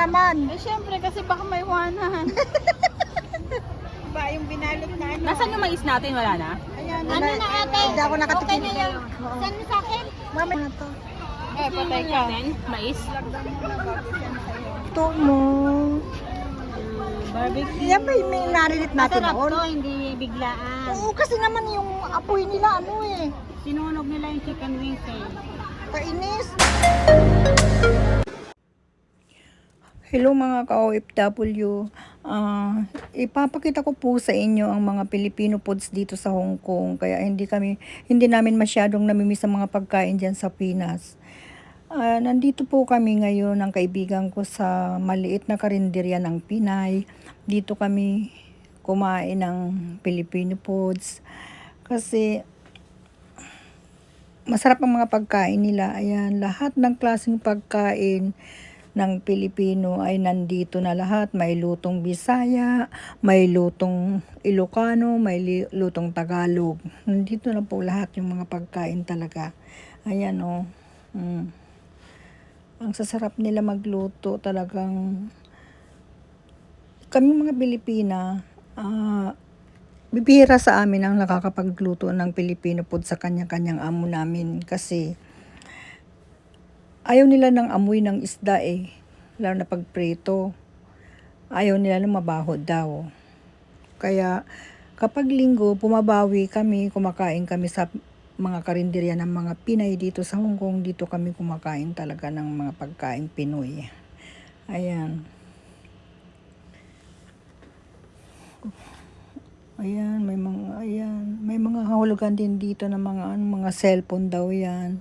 Naman. Eh, syempre, kasi baka may iwanan. Ba yung binalot na ano? Nasaan yung mais natin? Wala na? Ayan, Ano na ate? Hindi ako nakatikim. Okay na yun. Send mo sa akin. Mama na to. Eh, patay ka. Mais? Ito mo. Barbecue. Yan ba yung may narinig natin Masarap noon? to, hindi biglaan. Oo, kasi naman yung apoy nila ano eh. Sinunog nila yung chicken wings eh. Kainis. Hello mga ka-OFW. Ipapakita ko po sa inyo ang mga Filipino foods dito sa Hong Kong. Kaya hindi namin masyadong namimiss ang mga pagkain dyan sa Pinas. Nandito po kami ngayon ng kaibigan ko sa maliit na karinderya ng Pinay. Dito kami kumain ng Filipino foods. Kasi masarap ang mga pagkain nila. Ayan, lahat ng klaseng pagkain ng Pilipino ay nandito na lahat. May lutong Bisaya, may lutong Ilocano, may lutong Tagalog. Nandito na po lahat yung mga pagkain talaga. Ayan o. Ang sasarap nila magluto talagang. Kami mga Pilipina, bibihira sa amin ang nakakapagluto ng Filipino food sa kanya-kanyang amo namin kasi ayaw nila ng amoy ng isda eh, lalo na pagprito. Ayaw nila ng mabaho daw. Kaya kapag linggo, pumabawi kami, kumakain kami sa mga karinderya ng mga Pinay dito sa Hong Kong. Dito kami kumakain talaga ng mga pagkain Pinoy. Ayan. Ayan, may mga hahulugan din dito ng mga cellphone daw yan.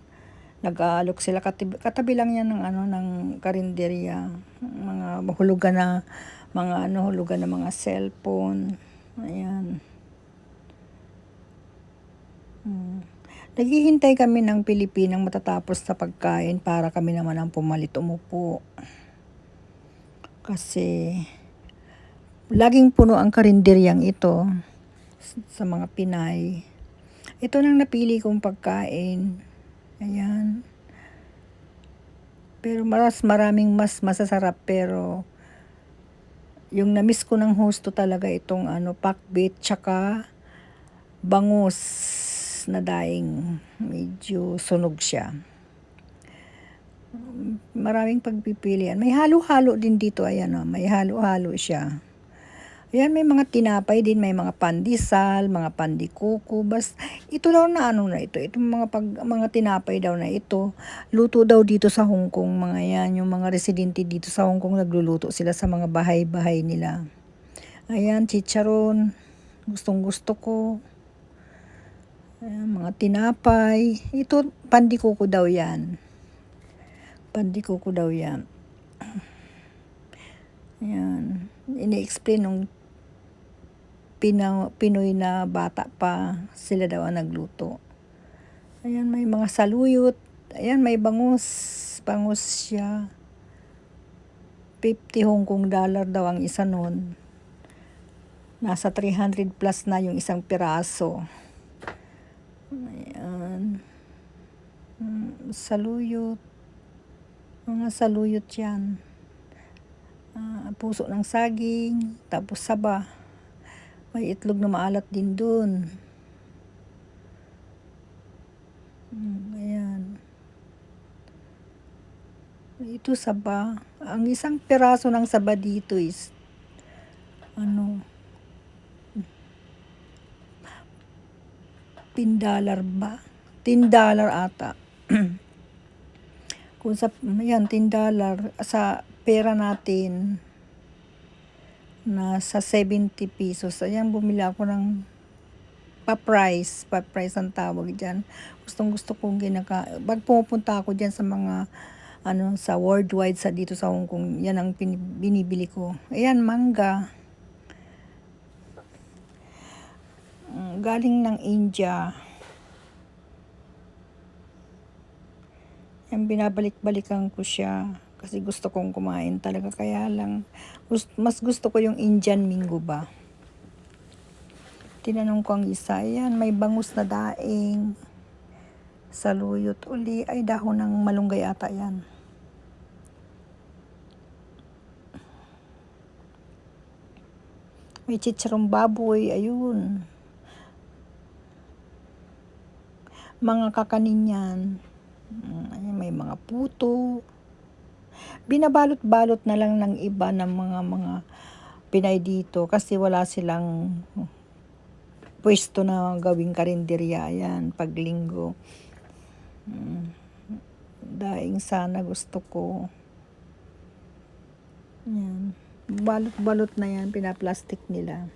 Nag-aalok sila katabi lang yan ng karinderya. Mga hulugan na hulugan ng mga cellphone. Ayan. Naghihintay kami ng Pilipinang matatapos sa pagkain para kami naman ang pumalit umupo. Kasi laging puno ang karinderyang ito sa mga Pinay. Ito nang napili kong pagkain. Ayan. Pero maraming mas masasarap, pero yung na-miss ko ng husto talaga itong pakbit tsaka bangus na daing medyo sunog siya. Maraming pagpipilian. May halo-halo din dito, ayan o, may halo-halo siya. Ayan, may mga tinapay din, may mga pandesal, mga pandikuko. Ito daw na ito. Itong mga tinapay daw na ito. Luto daw dito sa Hong Kong, mga yan. Yung mga residente dito sa Hong Kong, nagluluto sila sa mga bahay-bahay nila. Ayan, chicharon. Gustong-gusto ko. Ayan, mga tinapay. Ito, pandikuko daw yan. Pandikuko daw yan. Ayan. Ini-explain nung Pinoy na bata pa, sila daw ang nagluto. Ayan, may mga saluyot. Ayan, may bangus. Bangus siya. 50 Hong Kong dollar daw ang isa nun. Nasa 300 plus na yung isang piraso. Ayan. Saluyot. Mga saluyot yan. Puso ng saging. Tapos saba. May itlog na maalat din dun. Ayan. Ito saba. Ang isang piraso ng saba dito is $10 ba? $10 ata. Kung yan, $10 sa pera natin nasa 70 pesos. Ayan, bumili ako ng pa-price ang tawag dyan. Gustong-gusto kong pag pumupunta ako dyan sa mga sa worldwide dito sa Hong Kong, yan ang binibili ko. Ayan, mangga. Galing ng India. Yan, binabalik-balikan ko siya. Kasi gusto kong kumain talaga. Kaya lang, mas gusto ko yung Indian Mingo ba. Tinanong ko ang isa. Ayan, may bangus na daing. Saluyot uli. Ay, dahon ng malunggay ata yan. May chicharong baboy, ayun. Mga kakanin yan. Ayan, may mga puto. Binabalot-balot na lang ng iba ng mga Pinay dito kasi wala silang pwesto na gawing karinderya. Ayan, pag linggo. Daing sana gusto ko. Ayan. Balot-balot na yan, pinaplastic nila.